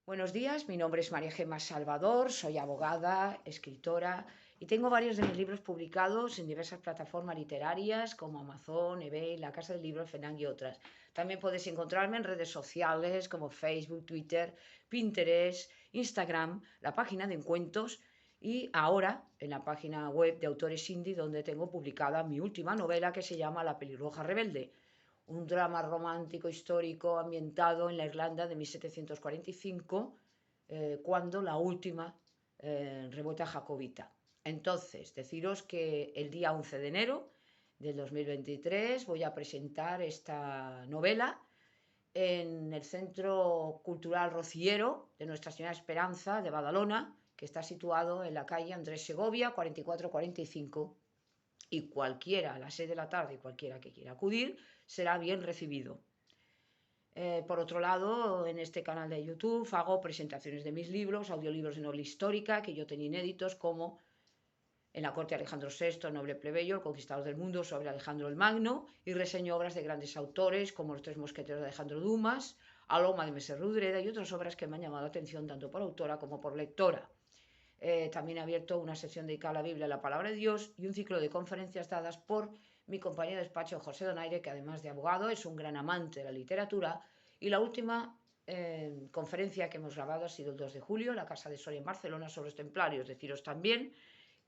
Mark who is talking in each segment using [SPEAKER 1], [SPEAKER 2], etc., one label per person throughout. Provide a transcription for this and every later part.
[SPEAKER 1] Buenos días, mi nombre es María Gemma Salvador, soy abogada, escritora y tengo varios de mis libros publicados en diversas plataformas literarias como Amazon, eBay, La Casa del Libro, FNAC y otras. También puedes encontrarme en redes sociales como Facebook, Twitter, Pinterest, Instagram, la página de Encuentros y ahora en la página web de Autores Indie donde tengo publicada mi última novela que se llama La pelirroja rebelde, un drama romántico histórico ambientado en la Irlanda de 1745, cuando la última revuelta jacobita. Entonces, deciros que el día 11 de enero del 2023 voy a presentar esta novela en el Centro Cultural Rociero de Nuestra Señora Esperanza de Badalona, que está situado en la calle Andrés Segovia 4445, y cualquiera a las 6 de la tarde, cualquiera que quiera acudir, será bien recibido. Por otro lado, en este canal de YouTube hago presentaciones de mis libros, audiolibros de novela histórica que yo tenía inéditos, como En la corte de Alejandro VI, noble plebeyo, el conquistador del mundo, sobre Alejandro el Magno, y reseño obras de grandes autores como Los tres mosqueteros de Alejandro Dumas, Aloma de Messer Rudreda y otras obras que me han llamado la atención tanto por autora como por lectora. También he abierto una sección dedicada a la Biblia y la Palabra de Dios y un ciclo de conferencias dadas por mi compañero de despacho José Donaire, que además de abogado es un gran amante de la literatura. Y la última conferencia que hemos grabado ha sido el 2 de julio en la Casa de Soria en Barcelona sobre los templarios. Deciros también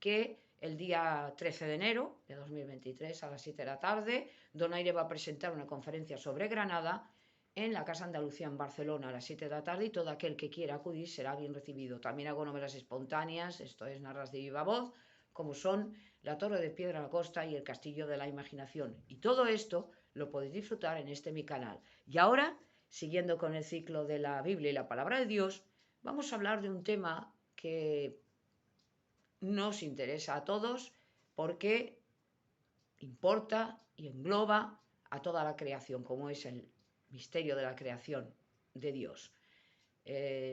[SPEAKER 1] que el día 13 de enero de 2023 a las 7 de la tarde Donaire va a presentar una conferencia sobre Granada en la Casa Andalucía en Barcelona a las 7 de la tarde, y todo aquel que quiera acudir será bien recibido. También hago novelas espontáneas, esto es, narras de viva voz, como son La Torre de Piedra a la Costa y El Castillo de la Imaginación. Y todo esto lo podéis disfrutar en mi canal. Y ahora, siguiendo con el ciclo de la Biblia y la Palabra de Dios, vamos a hablar de un tema que nos interesa a todos porque importa y engloba a toda la creación, como es el misterio de la creación de Dios.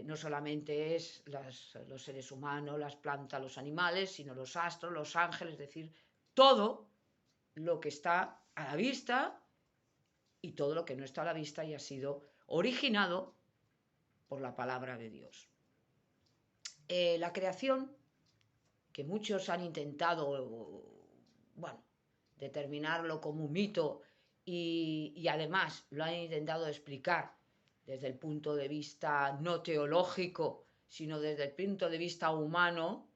[SPEAKER 1] No solamente es los seres humanos, las plantas, los animales, sino los astros, los ángeles, es decir, todo lo que está a la vista y todo lo que no está a la vista y ha sido originado por la palabra de Dios. La creación, que muchos han intentado, bueno, determinarlo como un mito y además lo han intentado explicar desde el punto de vista no teológico, sino desde el punto de vista humano.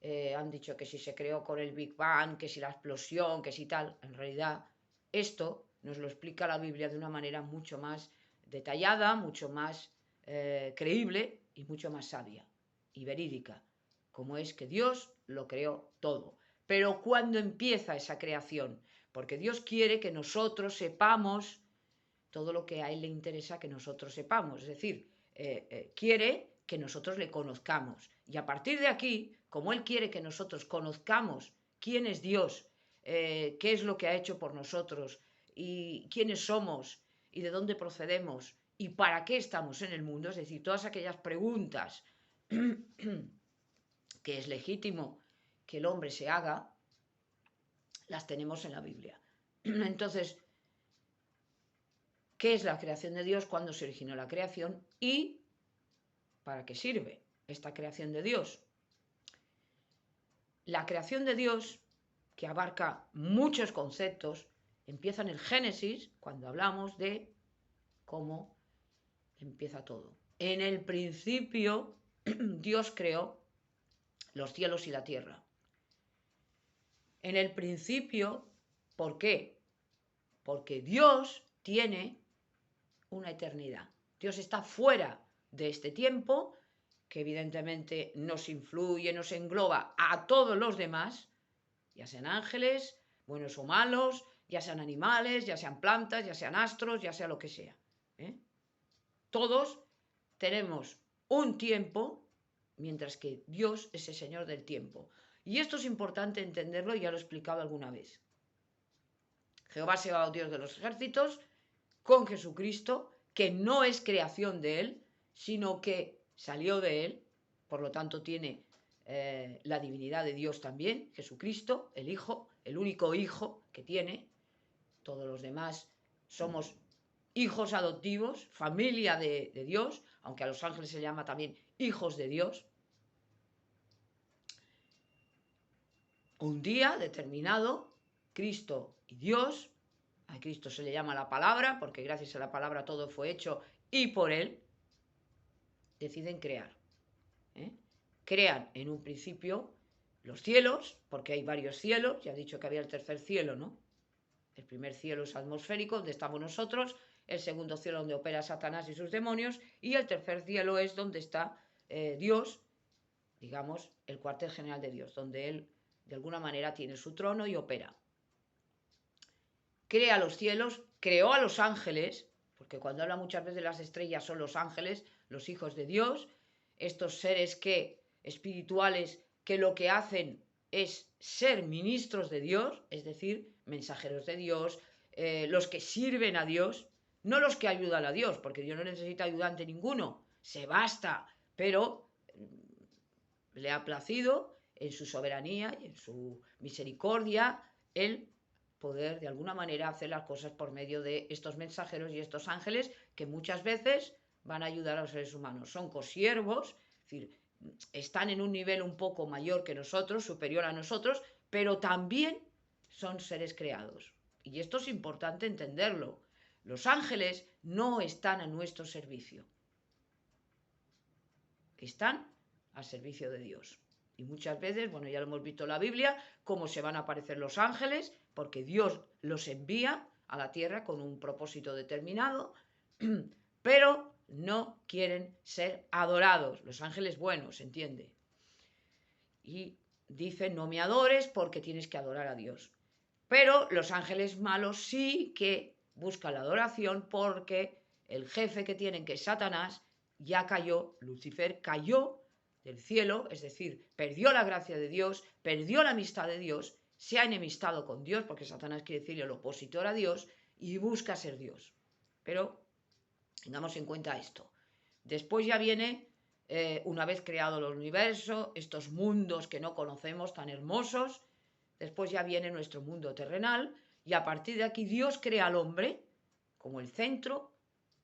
[SPEAKER 1] Han dicho que si se creó con el Big Bang, que si la explosión, que si tal. En realidad, esto nos lo explica la Biblia de una manera mucho más detallada, mucho más creíble y mucho más sabia y verídica, como es que Dios lo creó todo. Pero ¿cuándo empieza esa creación? Porque Dios quiere que nosotros sepamos todo lo que a Él le interesa que nosotros sepamos. Es decir, quiere que nosotros le conozcamos. Y a partir de aquí, como Él quiere que nosotros conozcamos quién es Dios, qué es lo que ha hecho por nosotros, y quiénes somos, y de dónde procedemos, y para qué estamos en el mundo, es decir, todas aquellas preguntas que es legítimo que el hombre se haga, las tenemos en la Biblia. Entonces, ¿qué es la creación de Dios? ¿Cuándo se originó la creación? ¿Y para qué sirve esta creación de Dios? La creación de Dios, que abarca muchos conceptos, empieza en el Génesis, cuando hablamos de cómo empieza todo. En el principio, Dios creó los cielos y la tierra. En el principio, ¿por qué? Porque Dios tiene una eternidad. Dios está fuera de este tiempo, que evidentemente nos influye, nos engloba a todos los demás, ya sean ángeles, buenos o malos, ya sean animales, ya sean plantas, ya sean astros, ya sea lo que sea. Todos tenemos un tiempo, mientras que Dios es el Señor del tiempo. Y esto es importante entenderlo, y ya lo he explicado alguna vez. Jehová Sebaot, Dios de los ejércitos, con Jesucristo, que no es creación de Él, sino que salió de Él, por lo tanto tiene la divinidad de Dios también, Jesucristo, el Hijo, el único Hijo que tiene. Todos los demás somos hijos adoptivos, familia de Dios, aunque a los ángeles se llama también hijos de Dios. Un día determinado, Cristo y Dios, a Cristo se le llama la palabra, porque gracias a la palabra todo fue hecho y por Él, deciden crear. Crean en un principio los cielos, porque hay varios cielos, ya he dicho que había el tercer cielo, ¿no? El primer cielo es atmosférico, donde estamos nosotros, el segundo cielo donde opera Satanás y sus demonios, y el tercer cielo es donde está Dios, digamos, el cuartel general de Dios, donde Él de alguna manera tiene su trono y opera. Crea los cielos, creó a los ángeles, porque cuando habla muchas veces de las estrellas son los ángeles, los hijos de Dios, estos seres espirituales que lo que hacen es ser ministros de Dios, es decir, mensajeros de Dios, los que sirven a Dios, no los que ayudan a Dios, porque Dios no necesita ayudante ninguno, se basta, pero le ha placido en su soberanía y en su misericordia el poder de alguna manera hacer las cosas por medio de estos mensajeros y estos ángeles que muchas veces van a ayudar a los seres humanos. Son consiervos, es decir, están en un nivel un poco mayor que nosotros, superior a nosotros, pero también son seres creados. Y esto es importante entenderlo. Los ángeles no están a nuestro servicio. Están al servicio de Dios. Y muchas veces, bueno, ya lo hemos visto en la Biblia, cómo se van a aparecer los ángeles, porque Dios los envía a la tierra con un propósito determinado, pero no quieren ser adorados. Los ángeles buenos, ¿entiende? Y dicen, no me adores porque tienes que adorar a Dios. Pero los ángeles malos sí que buscan la adoración porque el jefe que tienen, que es Satanás, ya cayó, Lucifer cayó del cielo, es decir, perdió la gracia de Dios, perdió la amistad de Dios, se ha enemistado con Dios, porque Satanás quiere decir el opositor a Dios, y busca ser Dios. Pero tengamos en cuenta esto. Después ya viene, una vez creado el universo, estos mundos que no conocemos tan hermosos, después ya viene nuestro mundo terrenal, y a partir de aquí Dios crea al hombre como el centro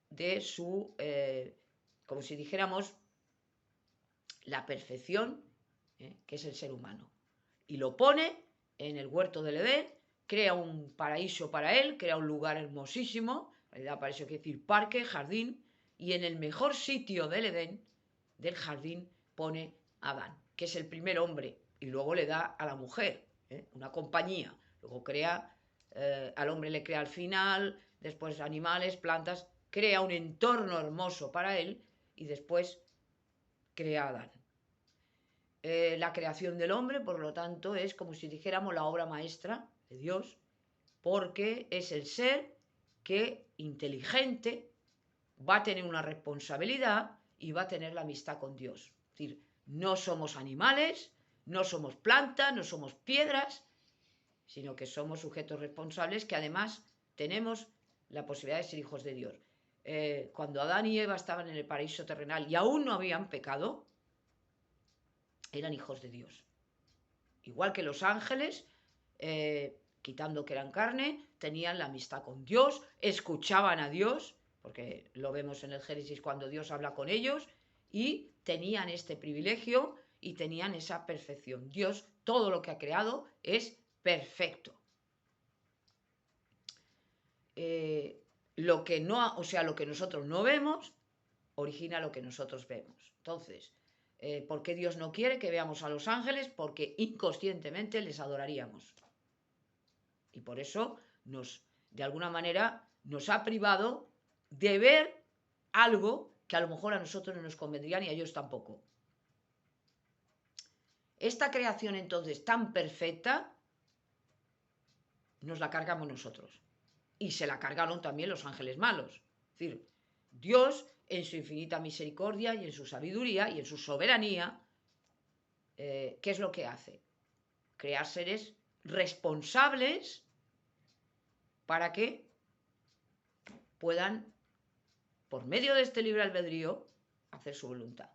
[SPEAKER 1] de su, como si dijéramos, la perfección, que es el ser humano. Y lo pone en el huerto del Edén, crea un paraíso para él, crea un lugar hermosísimo, en realidad paraíso quiere decir parque, jardín, y en el mejor sitio del Edén, del jardín, pone a Adán, que es el primer hombre, y luego le da a la mujer, una compañía, luego crea, al hombre le crea al final, después animales, plantas, crea un entorno hermoso para él, y después crea a Adán. La creación del hombre, por lo tanto, es como si dijéramos la obra maestra de Dios, porque es el ser que, inteligente, va a tener una responsabilidad y va a tener la amistad con Dios. Es decir, no somos animales, no somos plantas, no somos piedras, sino que somos sujetos responsables que además tenemos la posibilidad de ser hijos de Dios. Cuando Adán y Eva estaban en el paraíso terrenal y aún no habían pecado, eran hijos de Dios. Igual que los ángeles, quitando que eran carne, tenían la amistad con Dios, escuchaban a Dios, porque lo vemos en el Génesis cuando Dios habla con ellos, y tenían este privilegio y tenían esa perfección. Dios, todo lo que ha creado es perfecto. Lo que nosotros no vemos, origina lo que nosotros vemos. Entonces, ¿por qué Dios no quiere que veamos a los ángeles? Porque inconscientemente les adoraríamos. Y por eso de alguna manera, nos ha privado de ver algo que a lo mejor a nosotros no nos convendría ni a ellos tampoco. Esta creación entonces tan perfecta, nos la cargamos nosotros. Y se la cargaron también los ángeles malos. Es decir, Dios, en su infinita misericordia y en su sabiduría y en su soberanía, ¿qué es lo que hace? Crear seres responsables para que puedan, por medio de este libre albedrío, hacer su voluntad.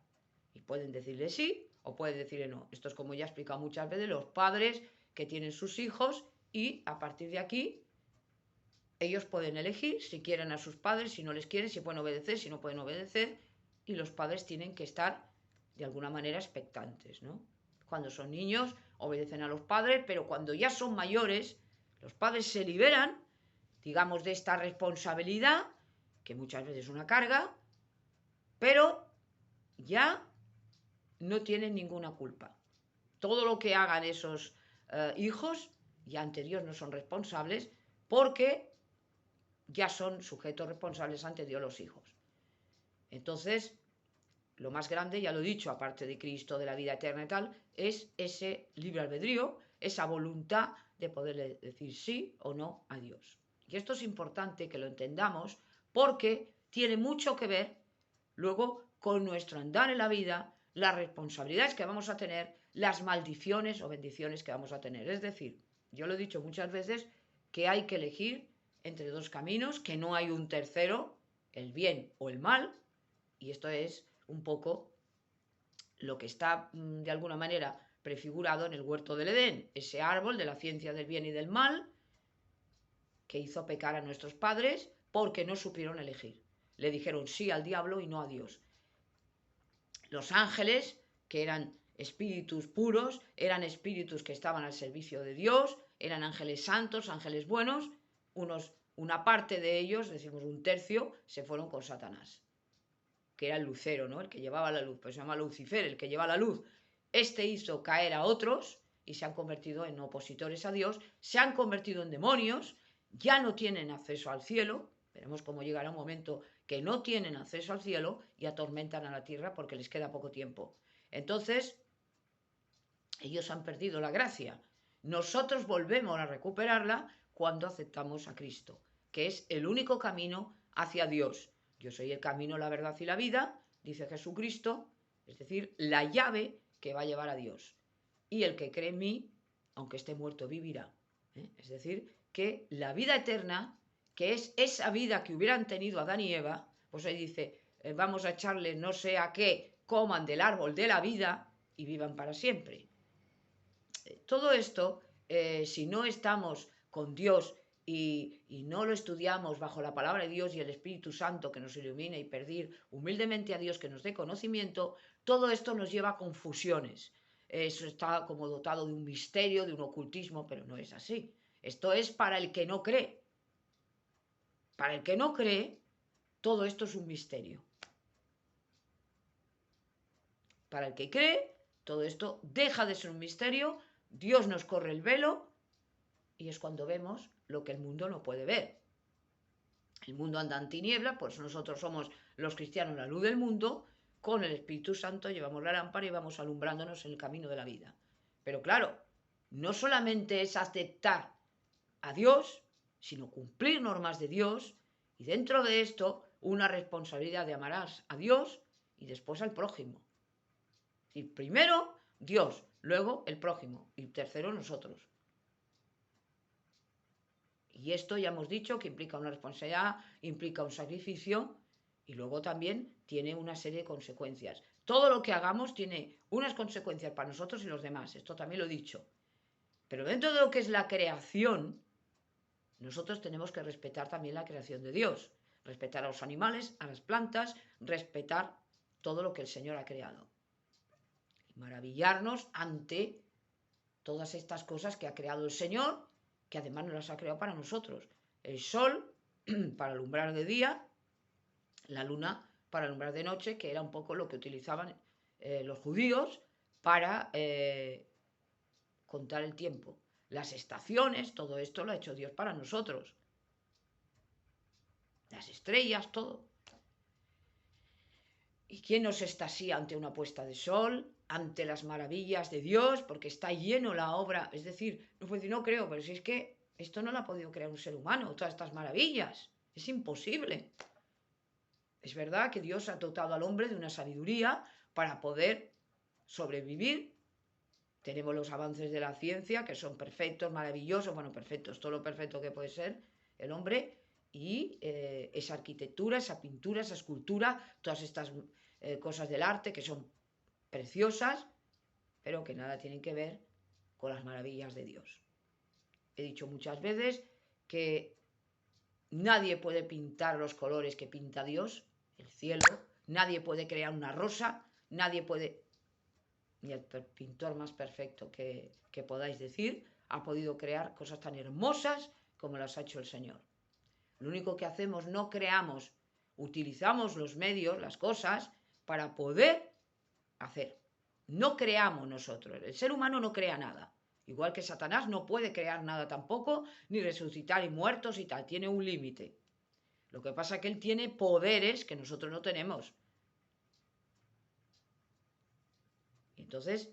[SPEAKER 1] Y pueden decirle sí o pueden decirle no. Esto es, como ya he explicado muchas veces, los padres que tienen sus hijos y a partir de aquí Ellos pueden elegir si quieren a sus padres, si no les quieren, si pueden obedecer, si no pueden obedecer, y los padres tienen que estar de alguna manera expectantes, ¿no? Cuando son niños obedecen a los padres, pero cuando ya son mayores, los padres se liberan, digamos, de esta responsabilidad, que muchas veces es una carga, pero ya no tienen ninguna culpa. Todo lo que hagan esos hijos, ya ante Dios no son responsables, porque ya son sujetos responsables ante Dios los hijos. Entonces, lo más grande, ya lo he dicho, aparte de Cristo, de la vida eterna y tal, es ese libre albedrío, esa voluntad de poder decir sí o no a Dios. Y esto es importante que lo entendamos porque tiene mucho que ver luego con nuestro andar en la vida, las responsabilidades que vamos a tener, las maldiciones o bendiciones que vamos a tener. Es decir, yo lo he dicho muchas veces que hay que elegir entre dos caminos, que no hay un tercero, el bien o el mal, y esto es un poco lo que está de alguna manera prefigurado en el huerto del Edén, ese árbol de la ciencia del bien y del mal que hizo pecar a nuestros padres porque no supieron elegir. Le dijeron sí al diablo y no a Dios. Los ángeles, que eran espíritus puros, eran espíritus que estaban al servicio de Dios, eran ángeles santos, ángeles buenos, una parte de ellos, decimos un tercio, se fueron con Satanás, que era el lucero, ¿no? El que llevaba la luz, pues se llama Lucifer, el que lleva la luz. Este hizo caer a otros y se han convertido en opositores a Dios, se han convertido en demonios, ya no tienen acceso al cielo. Veremos cómo llegará un momento que no tienen acceso al cielo y atormentan a la tierra porque les queda poco tiempo. Entonces, ellos han perdido la gracia. Nosotros volvemos a recuperarla cuando aceptamos a Cristo, que es el único camino hacia Dios. Yo soy el camino, la verdad y la vida, dice Jesucristo, es decir, la llave que va a llevar a Dios. Y el que cree en mí, aunque esté muerto, vivirá. Es decir, que la vida eterna, que es esa vida que hubieran tenido Adán y Eva, pues ahí dice, vamos a echarle no sé a qué, coman del árbol de la vida y vivan para siempre. Todo esto, si no estamos con Dios y no lo estudiamos bajo la palabra de Dios y el Espíritu Santo que nos ilumine y pedir humildemente a Dios que nos dé conocimiento, todo esto nos lleva a confusiones. Eso está como dotado de un misterio, de un ocultismo, pero no es así. Esto es para el que no cree. Para el que no cree, todo esto es un misterio. Para el que cree, todo esto deja de ser un misterio, Dios nos corre el velo y es cuando vemos lo que el mundo no puede ver. El mundo anda en tiniebla, pues nosotros somos los cristianos la luz del mundo, con el Espíritu Santo llevamos la lámpara y vamos alumbrándonos en el camino de la vida. Pero claro, no solamente es aceptar a Dios, sino cumplir normas de Dios y dentro de esto una responsabilidad de amarás a Dios y después al prójimo. Es decir, primero Dios, luego el prójimo y tercero nosotros. Y esto ya hemos dicho que implica una responsabilidad, implica un sacrificio y luego también tiene una serie de consecuencias. Todo lo que hagamos tiene unas consecuencias para nosotros y los demás, esto también lo he dicho. Pero dentro de lo que es la creación, nosotros tenemos que respetar también la creación de Dios, respetar a los animales, a las plantas, respetar todo lo que el Señor ha creado. Y maravillarnos ante todas estas cosas que ha creado el Señor, que además nos las ha creado para nosotros. El sol para alumbrar de día, la luna para alumbrar de noche, que era un poco lo que utilizaban los judíos para contar el tiempo. Las estaciones, todo esto lo ha hecho Dios para nosotros. Las estrellas, todo. ¿Y quién nos está así ante una puesta de sol, ante las maravillas de Dios? Porque está lleno la obra. Es decir, no puede decir, no creo, pero si es que esto no lo ha podido crear un ser humano, todas estas maravillas. Es imposible. Es verdad que Dios ha dotado al hombre de una sabiduría para poder sobrevivir. Tenemos los avances de la ciencia que son perfectos, maravillosos, bueno, perfectos, todo lo perfecto que puede ser el hombre, y esa arquitectura, esa pintura, esa escultura, todas estas cosas del arte que son preciosas, pero que nada tienen que ver con las maravillas de Dios. He dicho muchas veces que Nadie puede pintar los colores que pinta Dios, el cielo. Nadie puede crear una rosa. Nadie puede... Ni el pintor más perfecto que podáis decir ha podido crear cosas tan hermosas como las ha hecho el Señor. Lo único que hacemos, no creamos, utilizamos los medios, las cosas, para poder hacer. No creamos nosotros. El ser humano no crea nada. Igual que Satanás no puede crear nada tampoco, ni resucitar y muertos y tal. Tiene un límite. Lo que pasa es que él tiene poderes que nosotros no tenemos. Y entonces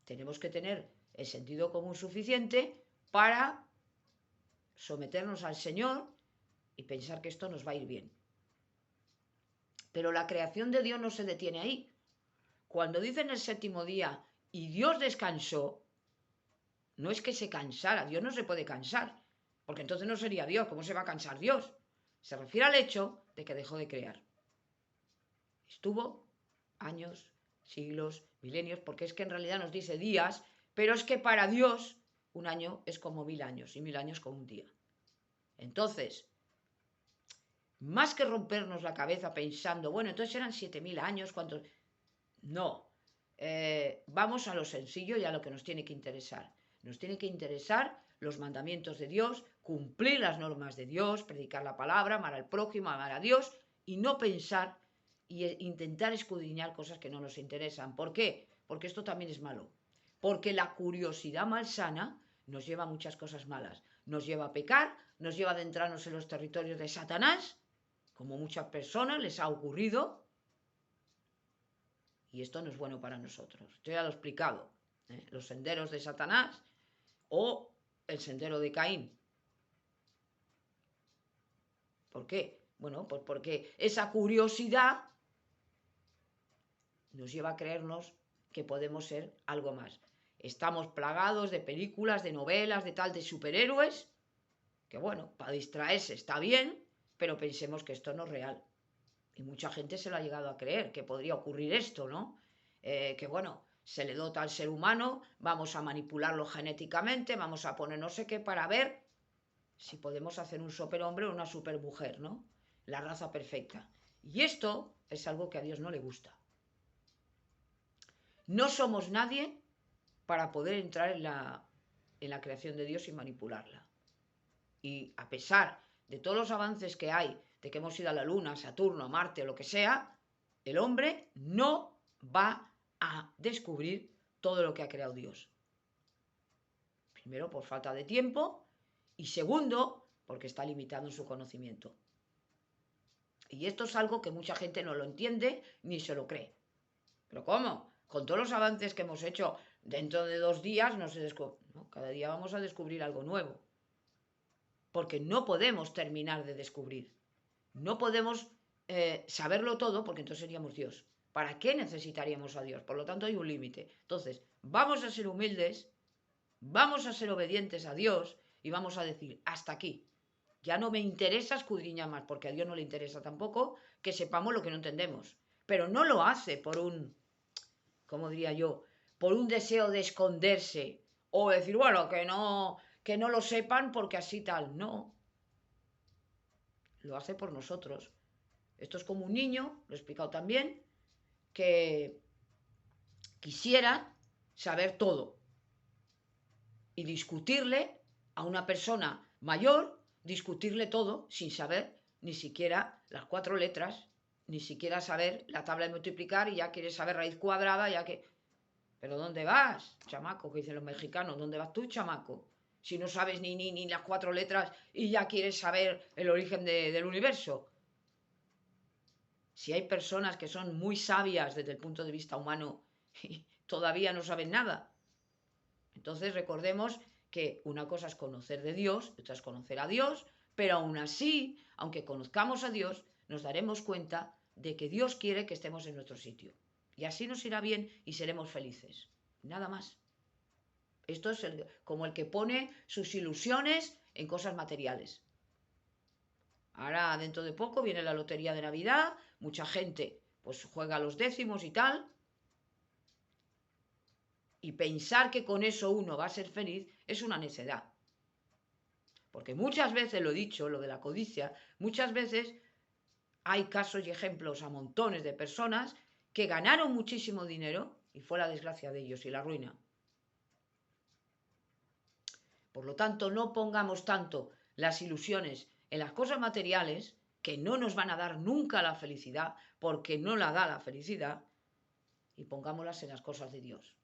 [SPEAKER 1] tenemos que tener el sentido común suficiente para someternos al Señor y pensar que esto nos va a ir bien. Pero la creación de Dios no se detiene ahí. Cuando dice en el séptimo día, y Dios descansó, no es que se cansara, Dios no se puede cansar, porque entonces no sería Dios. ¿Cómo se va a cansar Dios? Se refiere al hecho de que dejó de crear. Estuvo años, siglos, milenios, porque es que en realidad nos dice días, pero es que para Dios un año es como 1000 años y 1000 años como un día. Entonces, más que rompernos la cabeza pensando, bueno, entonces eran 7000 años, ¿cuántos? No, vamos a lo sencillo y a lo que nos tiene que interesar. Nos tiene que interesar los mandamientos de Dios, cumplir las normas de Dios, predicar la palabra, amar al prójimo, amar a Dios y no pensar e intentar escudriñar cosas que no nos interesan. ¿Por qué? Porque esto también es malo. Porque la curiosidad malsana nos lleva a muchas cosas malas. Nos lleva a pecar, nos lleva a adentrarnos en los territorios de Satanás, como muchas personas les ha ocurrido. Y esto no es bueno para nosotros. Yo ya lo he explicado. Los senderos de Satanás o el sendero de Caín. ¿Por qué? Bueno, pues porque esa curiosidad nos lleva a creernos que podemos ser algo más. Estamos plagados de películas, de novelas, de tal, de superhéroes, que bueno, para distraerse está bien, pero pensemos que esto no es real. Y mucha gente se lo ha llegado a creer, que podría ocurrir esto, ¿no? Que bueno, se le dota al ser humano, vamos a manipularlo genéticamente, vamos a poner no sé qué para ver si podemos hacer un superhombre o una supermujer, ¿no? La raza perfecta. Y esto es algo que a Dios no le gusta. No somos nadie para poder entrar en la creación de Dios y manipularla. Y a pesar de todos los avances que hay, de que hemos ido a la Luna, a Saturno, a Marte o lo que sea, el hombre no va a descubrir todo lo que ha creado Dios. Primero, por falta de tiempo, y segundo, porque está limitado en su conocimiento. Y esto es algo que mucha gente no lo entiende ni se lo cree. ¿Pero cómo? Con todos los avances que hemos hecho, dentro de 2 días no se descubre. No, cada día vamos a descubrir algo nuevo. Porque no podemos terminar de descubrir. No podemos saberlo todo, porque entonces seríamos Dios. ¿Para qué necesitaríamos a Dios? Por lo tanto, hay un límite. Entonces, vamos a ser humildes, vamos a ser obedientes a Dios y vamos a decir, hasta aquí. Ya no me interesa escudriñar más, porque a Dios no le interesa tampoco que sepamos lo que no entendemos. Pero no lo hace por un, ¿cómo diría yo? Por un deseo de esconderse o decir, bueno, que no lo sepan porque así tal. No, lo hace por nosotros. Esto es como un niño, lo he explicado también, que quisiera saber todo y discutirle a una persona mayor, discutirle todo sin saber ni siquiera las 4 letras, ni siquiera saber la tabla de multiplicar y ya quieres saber raíz cuadrada, ya que... ¿Pero dónde vas, chamaco? Que dicen los mexicanos, ¿dónde vas tú, chamaco? Si no sabes ni las 4 letras y ya quieres saber el origen del universo. Si hay personas que son muy sabias desde el punto de vista humano y todavía no saben nada. Entonces recordemos que una cosa es conocer de Dios, otra es conocer a Dios, pero aún así, aunque conozcamos a Dios, nos daremos cuenta de que Dios quiere que estemos en nuestro sitio. Y así nos irá bien y seremos felices. Nada más. Esto es como el que pone sus ilusiones en cosas materiales. Ahora, dentro de poco, viene la lotería de Navidad, mucha gente pues juega los décimos y tal, y pensar que con eso uno va a ser feliz es una necedad. Porque muchas veces, lo he dicho, lo de la codicia, muchas veces hay casos y ejemplos a montones de personas que ganaron muchísimo dinero y fue la desgracia de ellos y la ruina. Por lo tanto, no pongamos tanto las ilusiones en las cosas materiales, que no nos van a dar nunca la felicidad, porque no la da la felicidad, y pongámoslas en las cosas de Dios.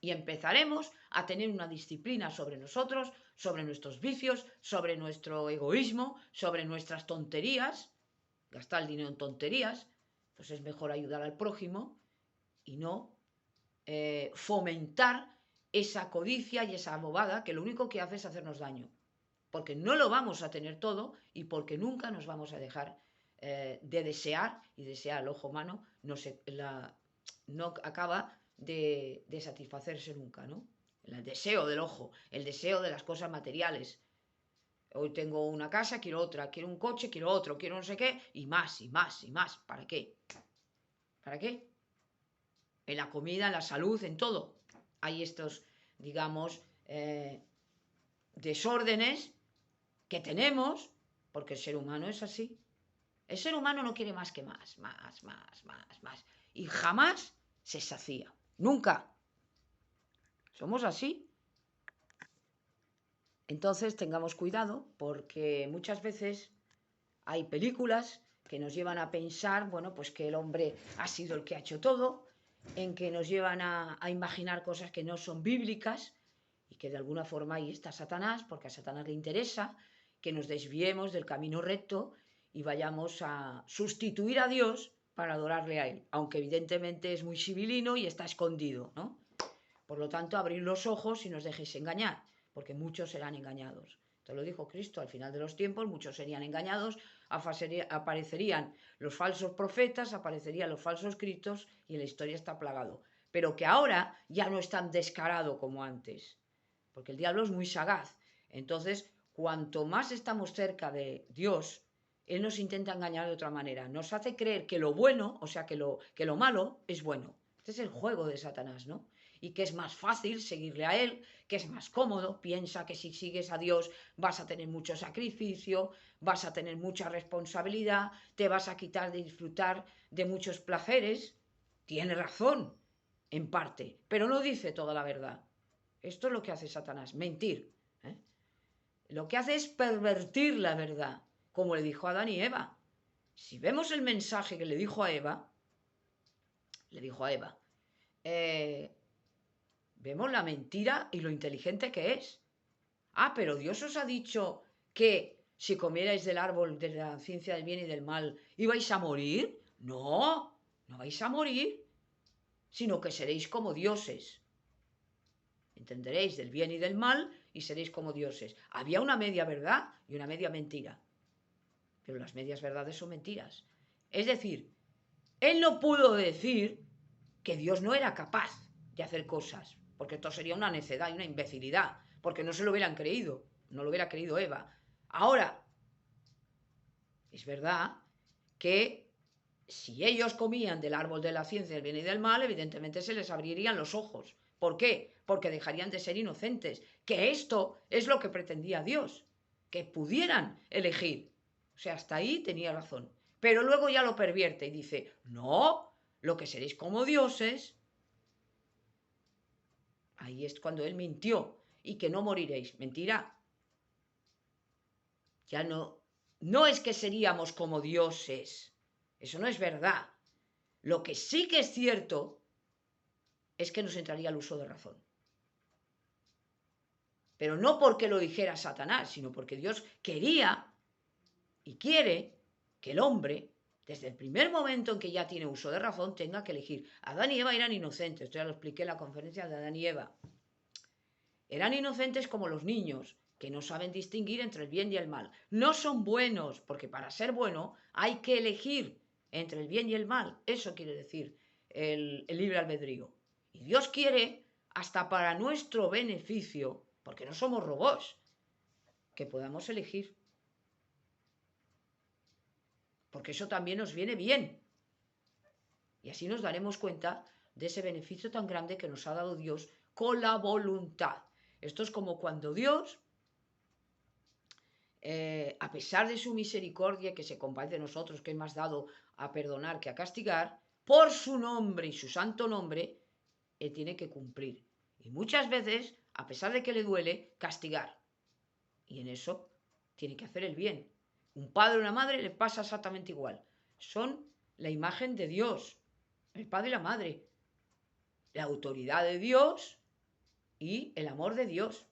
[SPEAKER 1] Y empezaremos a tener una disciplina sobre nosotros, sobre nuestros vicios, sobre nuestro egoísmo, sobre nuestras tonterías. Gastar el dinero en tonterías, pues es mejor ayudar al prójimo y no fomentar esa codicia y esa bobada que lo único que hace es hacernos daño. Porque no lo vamos a tener todo y porque nunca nos vamos a dejar de desear, y desear al ojo humano no acaba de satisfacerse nunca, ¿no? El deseo del ojo, el deseo de las cosas materiales. Hoy tengo una casa, quiero otra, quiero un coche, quiero otro, quiero no sé qué, y más, y más, y más. ¿Para qué? ¿Para qué? En la comida, en la salud, en todo. Hay estos, digamos, desórdenes que tenemos, porque el ser humano es así. El ser humano no quiere más que más, más, más, más, más. Y jamás se sacía. Nunca. Somos así. Entonces tengamos cuidado, porque muchas veces hay películas que nos llevan a pensar, bueno, pues que el hombre ha sido el que ha hecho todo, en que nos llevan a imaginar cosas que no son bíblicas, y que de alguna forma ahí está Satanás, porque a Satanás le interesa que nos desviemos del camino recto y vayamos a sustituir a Dios para adorarle a Él, aunque evidentemente es muy sibilino y está escondido, ¿no? Por lo tanto, abrir los ojos y no os dejéis engañar, porque muchos serán engañados. Esto lo dijo Cristo, al final de los tiempos muchos serían engañados, aparecerían los falsos profetas, aparecerían los falsos cristos y la historia está plagado. Pero que ahora ya no es tan descarado como antes, porque el diablo es muy sagaz. Entonces, cuanto más estamos cerca de Dios, Él nos intenta engañar de otra manera. Nos hace creer que lo bueno, o sea, que lo malo es bueno. Este es el juego de Satanás, ¿no? Y que es más fácil seguirle a Él, que es más cómodo. Piensa que si sigues a Dios vas a tener mucho sacrificio, vas a tener mucha responsabilidad, te vas a quitar de disfrutar de muchos placeres. Tiene razón, en parte, pero no dice toda la verdad. Esto es lo que hace Satanás, mentir. ¿eh? Lo que hace es pervertir la verdad, como le dijo a Adán y Eva. Si vemos el mensaje que le dijo a Eva, vemos la mentira y lo inteligente que es. Ah, pero Dios os ha dicho que si comierais del árbol de la ciencia del bien y del mal, ¿ibais a morir? No, no vais a morir, sino que seréis como dioses. Entenderéis del bien y del mal y seréis como dioses. Había una media verdad y una media mentira. Pero las medias verdades son mentiras. Es decir, él no pudo decir que Dios no era capaz de hacer cosas, porque esto sería una necedad y una imbecilidad, porque no se lo hubieran creído, no lo hubiera creído Eva. Ahora, es verdad que si ellos comían del árbol de la ciencia del bien y del mal, evidentemente se les abrirían los ojos. ¿Por qué? Porque dejarían de ser inocentes. Que esto es lo que pretendía Dios, que pudieran elegir. O sea, hasta ahí tenía razón. Pero luego ya lo pervierte y dice, no, lo que seréis como dioses. Ahí es cuando él mintió y que no moriréis. Mentira. Ya no es que seríamos como dioses. Eso no es verdad. Lo que sí que es cierto es que nos entraría el uso de razón. Pero no porque lo dijera Satanás, sino porque Dios quería y quiere que el hombre, desde el primer momento en que ya tiene uso de razón, tenga que elegir. Adán y Eva eran inocentes, esto ya lo expliqué en la conferencia de Adán y Eva. Eran inocentes como los niños, que no saben distinguir entre el bien y el mal. No son buenos, porque para ser bueno hay que elegir entre el bien y el mal. Eso quiere decir el libre albedrío. Y Dios quiere, hasta para nuestro beneficio, porque no somos robots, que podamos elegir. Porque eso también nos viene bien. Y así nos daremos cuenta de ese beneficio tan grande que nos ha dado Dios con la voluntad. Esto es como cuando Dios a pesar de su misericordia, que se compadece de nosotros, que es más dado a perdonar que a castigar, por su nombre y su santo nombre, Él tiene que cumplir. Y muchas veces, a pesar de que le duele, castigar. Y en eso tiene que hacer el bien. Un padre o una madre le pasa exactamente igual. Son la imagen de Dios, el padre y la madre, la autoridad de Dios y el amor de Dios.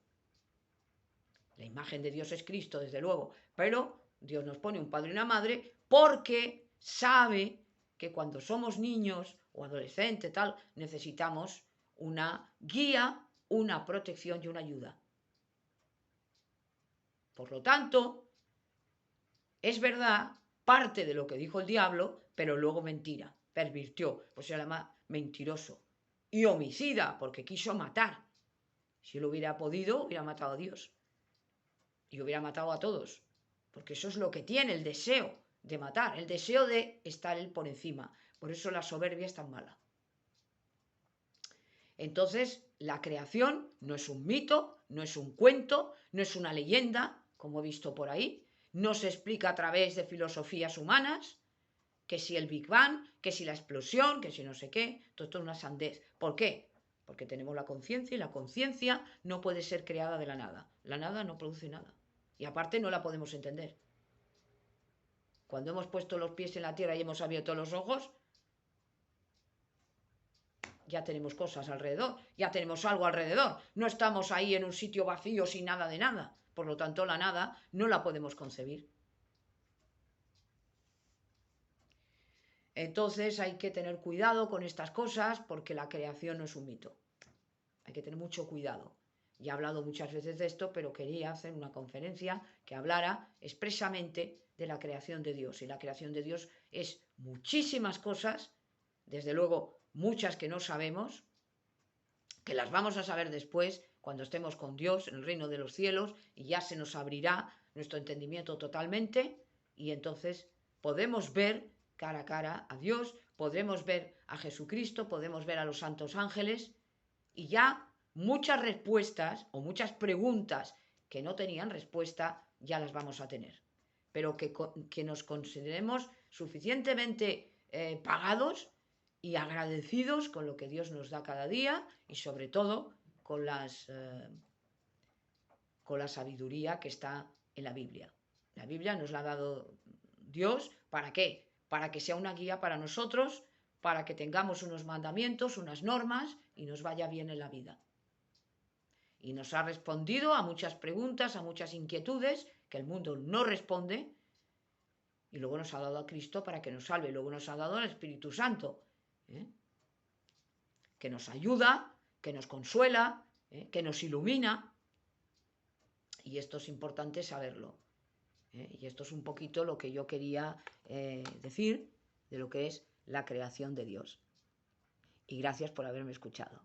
[SPEAKER 1] La imagen de Dios es Cristo, desde luego, pero Dios nos pone un padre y una madre porque sabe que cuando somos niños o adolescentes, tal, necesitamos una guía, una protección y una ayuda. Por lo tanto, es verdad parte de lo que dijo el diablo, pero luego mentira, pervirtió, pues se llama mentiroso y homicida, porque quiso matar. Si él hubiera podido, hubiera matado a Dios y hubiera matado a todos, porque eso es lo que tiene, el deseo de matar, el deseo de estar él por encima. Por eso la soberbia es tan mala. Entonces, la creación no es un mito, no es un cuento, no es una leyenda, como he visto por ahí, no se explica a través de filosofías humanas, que si el Big Bang, que si la explosión, que si no sé qué, todo esto es una sandez. ¿Por qué? Porque tenemos la conciencia y la conciencia no puede ser creada de la nada. La nada no produce nada. Y aparte no la podemos entender. Cuando hemos puesto los pies en la tierra y hemos abierto los ojos, ya tenemos cosas alrededor, ya tenemos algo alrededor. No estamos ahí en un sitio vacío sin nada de nada. Por lo tanto, la nada no la podemos concebir. Entonces hay que tener cuidado con estas cosas porque la creación no es un mito. Hay que tener mucho cuidado. Ya he hablado muchas veces de esto, pero quería hacer una conferencia que hablara expresamente de la creación de Dios. Y la creación de Dios es muchísimas cosas, desde luego muchas que no sabemos, que las vamos a saber después cuando estemos con Dios en el reino de los cielos y ya se nos abrirá nuestro entendimiento totalmente y entonces podemos ver cara a cara a Dios, podremos ver a Jesucristo, podemos ver a los santos ángeles y ya muchas respuestas o muchas preguntas que no tenían respuesta ya las vamos a tener. Pero que nos consideremos suficientemente pagados y agradecidos con lo que Dios nos da cada día y sobre todo con la sabiduría que está en la Biblia. La Biblia nos la ha dado Dios, ¿para qué? Para que sea una guía para nosotros, para que tengamos unos mandamientos, unas normas y nos vaya bien en la vida. Y nos ha respondido a muchas preguntas, a muchas inquietudes que el mundo no responde. Y luego nos ha dado a Cristo para que nos salve. Luego nos ha dado al Espíritu Santo, que nos ayuda, que nos consuela, que nos ilumina. Y esto es importante saberlo. Y esto es un poquito lo que yo quería decir de lo que es la creación de Dios. Y gracias por haberme escuchado.